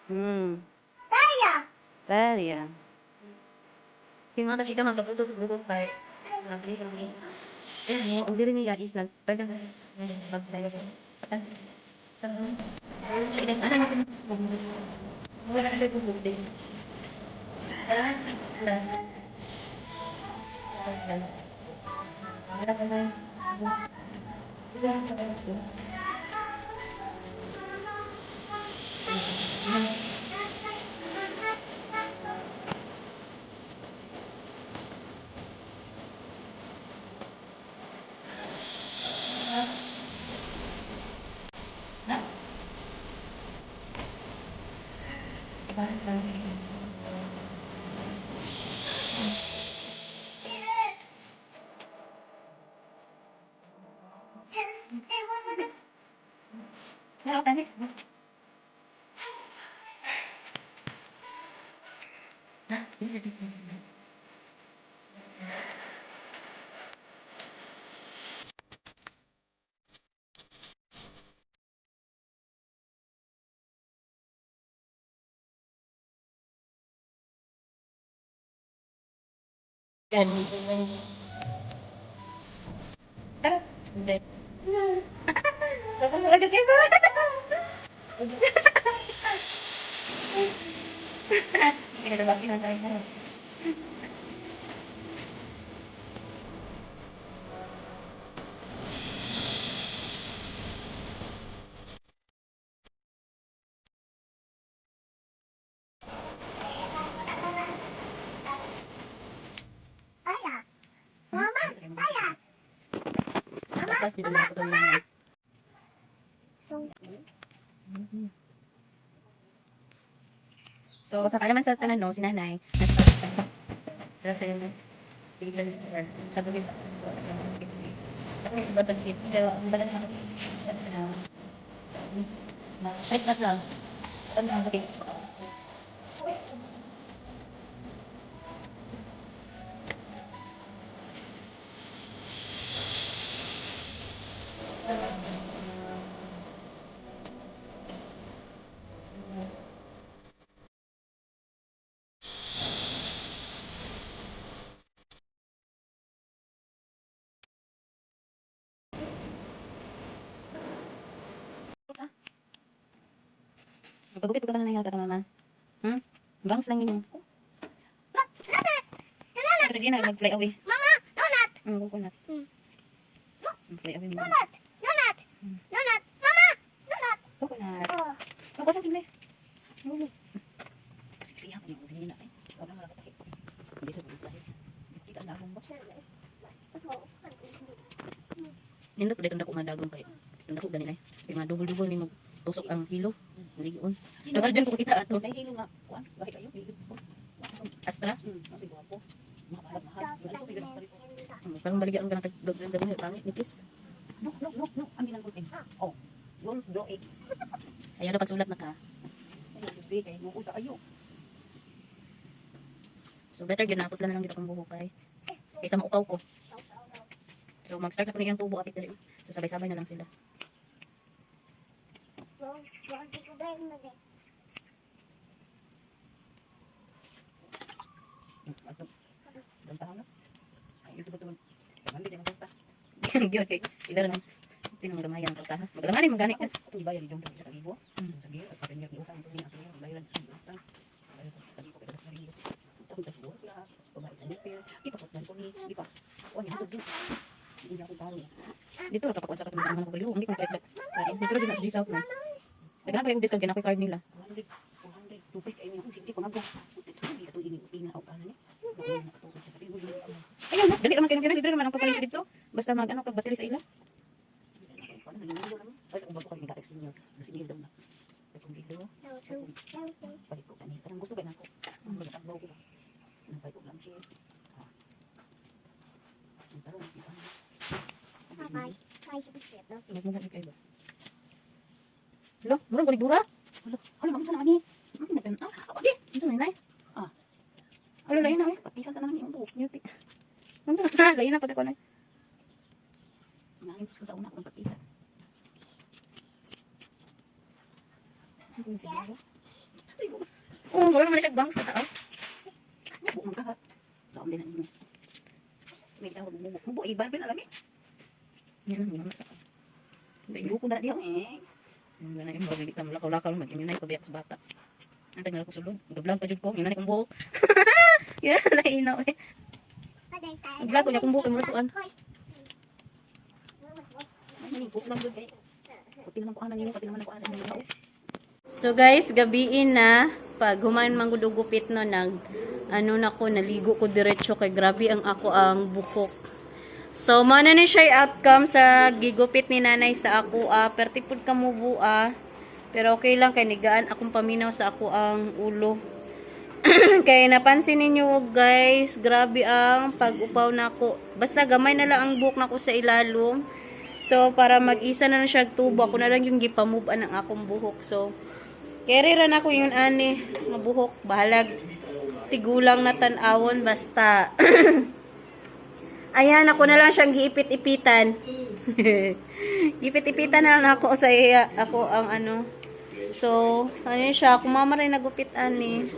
Hmm. Daria. Gimana sih kan mantap itu dulu kayak nanti kami ang diri niya is nagtagal magtagal siya. Kaya ano natin wala na ito buti. Hello, Tanis. Yan. Hindi. Agad kayo ba? Hindi na ba kinakain na? Tapos dito na ito yung so, sa kalaman sa tanan, no, si nanay, sa tubig, sa sakit, pero ang balan na sakit na lang, ano ang sakit? Magpagupit ko ka na lang yata, mama. Bangs lang yun. Kasi di na mag-fly away. Mama, donut. Coconut. Fly away mo. Donut. Donut. Donut. Mama, donut. Coconut. Oh. Ano kasi simple? Nulo. Siksihan ko yung hindi na. Wala mo lang katakit. Hindi sa bulit tayo. Kita na akong boss. Nindot ulit ang dako nga dagong kayo. Ang dako ganin ay. Kaya nga dubol-dubol ni mo tusok ang hilo. Naligoon. Tagal dyan ko kita ato. May hilo nga. Kuan, bakit kayo? Astra. Kasi guwapo. Mahal. Parang baligyan ka ng tagdagdag pangit ni Kiss. No. Ang ginang kulting. Oh. Yun, draw it. Ayaw na pagsulat na ka. Ay, bebe, kay nuul ka ayo. So better ginapot lang dito kung buhok kay. Kaysa maukaw ko. So mag-start na po niyang tubo apit dali. So sabay-sabay na lang sila. Dantahan na. Ay, ito ba ito? Mandi din ang danta. Gyud kay sila na tinamagamayan ang pagtaha. Magalanganin magani ka. Ito ibayar yung dong sa kalibo. Sige, at patinyak ni utang ni ato yung bayaran sa utang. Bayar sa kalibo kada sa kalibo. Tapos tayo wala. Pagbayad sa detail. Ipapot na ko ni, di pa. Kuan hatod din. Hindi ako taro. Dito ra kapakuan sa katong mga ko hindi ko pwede. Dito ra din sa G-South na. Daghan pa yung discount kay na card nila. 100, 400, tupik ay mga sige pangago. Ito ini ina og ana ni. Ayun na, dali ra man kayo dito naman ang pagpalit dito. Basta mag ano kag battery sa ila. Ay, kung bago kami gatex ninyo, nasigil daw na. Kung dito, balik ko kanina. Parang gusto ba na ako? Ang magtabaw ko ba? Nampay ko lang siya. Ang tarong, Magmula ni kayo. Hello, murang ko dura. Hala, mag-isa na kani. Ako di. Unsa man nay? Ah. Alo lain na oy. Patisan ka naman yung buhok. Yuti. Unsa man lain na pati ko na. Nangin ko sa una kung patisan. Sige. Oo, wala naman siya bangs sa taas. Buong ka. Saan din ang may tawag mo. Mubo iban pinalami. Yan ang mga sa. Ibu ko na diyan eh. Ang ganay yung bagay kita lakaw-lakaw mag-iminay pabiyak sa bata. Antay nga ako sulod. Nag-vlog pa jud ko, yung nanay kong buhok. Yan, nainaw eh. Nag-vlog ko niya kung buhok yung muratuan. Ay, maningkot lang doon eh. Pati naman ko ang nangyong, pati naman ako ang nangyong. So guys, gabiin na. Pag human manggudugupit no, naligo ko diretso kay grabe ang ako ang buhok. So, mana na siya outcome sa gigupit ni nanay sa ako. Pertipod ka mo bua. Pero okay lang, kay nigaan akong paminaw sa ako ang ulo. Kaya napansin ninyo guys, grabe ang pag-upaw na ako. Basta gamay na lang ang buhok na ko sa ilalong. So, para mag-isa na siya tubo, ako na lang yung gipamove ang akong buhok. So, carry ran ako yung ani, mabuhok, bahalag. Tigulang na tan-awon, basta. Ayan, ako na lang siyang giipit-ipitan. Giipit-ipitan na lang ako sa iya. Ako ang ano. So, ano siya, kung mama rin nagupit ani.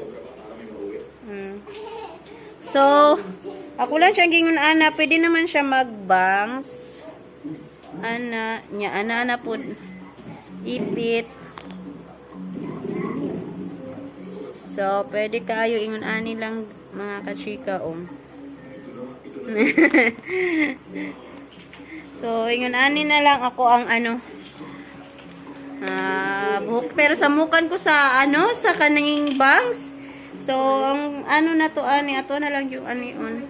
So, ako lang siyang gingon ana, pwede naman siya mag-bangs. Ana po ipit. So, pwede kayo ingon ani lang mga kachika So, ingon ani na lang ako ang ano buhok. Pero sa mukan ko sa ano, sa kaning bangs. So, ang ano na to ani, ato na lang yung ani on.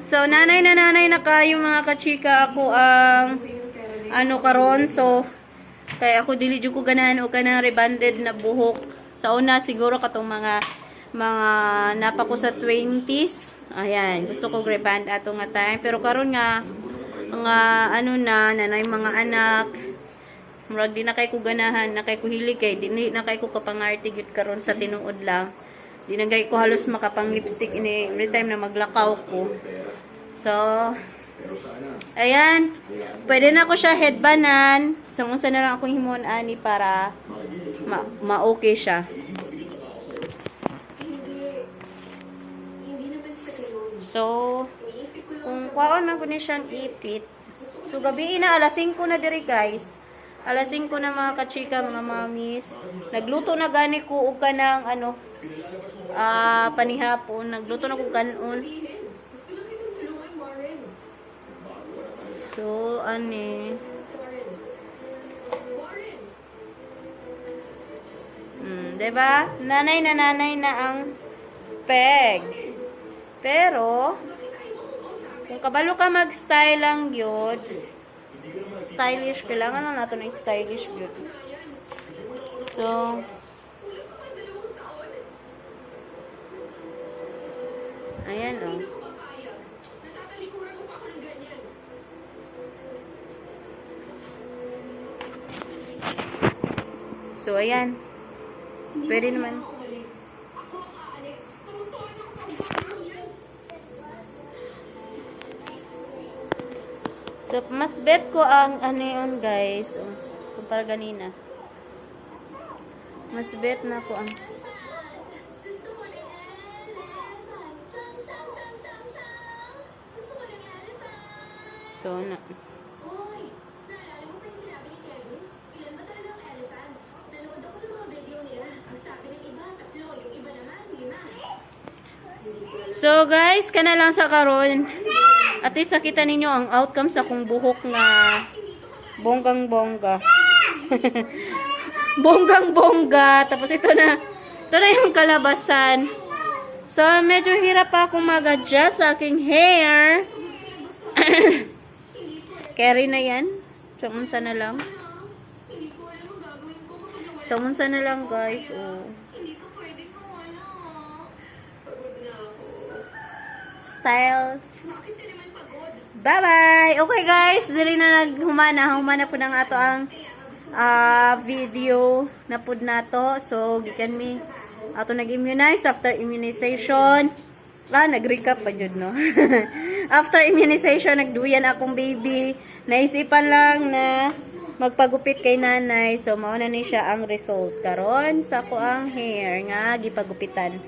So, nanay na kayo mga kachika, ako ang ano karon. So, kaya ako dili jud ko ganahan o kanang rebanded na buhok. Sa una siguro katong mga napa ko sa 20s. Ayan, gusto ko reband ato nga time. Pero karon nga mga ano na nanay mga anak, murag di na kay ko ganahan, na kay ko hilig kay di na kay ko kapangarte gyud karon sa tinuod lang. Di na kay ko halos makapang lipstick ini every time na maglakaw ko. So, ayan, pwede na ko siya headbanan. So, unsa na lang akong himon ani para ma-okay siya. So, kung kwaon man ko ni siyang ipit. So, gabi na, alas 5 na diri guys. Alas 5 na mga kachika, mga mamis. Nagluto na gani ko og kanang ano, panihapon. Nagluto na ko kanon. So, ani. Diba? Nanay na ang peg. Pero, kung kabalo ka mag-style lang yun, stylish, kailangan lang natin ng stylish yun. So, ayan o. So, ayan. Pwede naman. So, mas bet ko ang ano yun, guys. Kumpara ganina. Mas bet na ko ang... So, na... So, guys, kana lang sa karon. At least nakita ninyo ang outcome sa kong buhok na bonggang-bongga. Bonggang-bongga. Tapos ito na yung kalabasan. So, medyo hirap pa akong mag-adjust sa aking hair. Carry na yan. So, unsa na lang. So, unsa na lang, guys. Oh. Style. Bye-bye! Okay guys, dili na naghumana. Humana po ng ato ang video na po nato. So, gikan mi ato nag-immunize after immunization. Nag-recap pa jud no. After immunization, nagduyan akong baby. Naisipan lang na magpagupit kay nanay. So mao na ni siya ang result karon sa ako ang hair nga gipagupitan.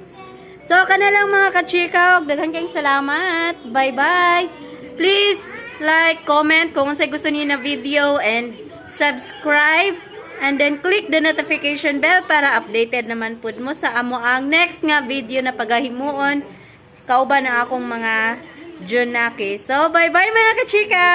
So kana lang mga kachika, daghan kayong salamat. Bye bye. Please like, comment kung unsay gusto niyo na video and subscribe and then click the notification bell para updated naman pud mo sa amo ang next nga video na pagahimuon kauban ang akong mga Junaki. So bye bye mga kachika.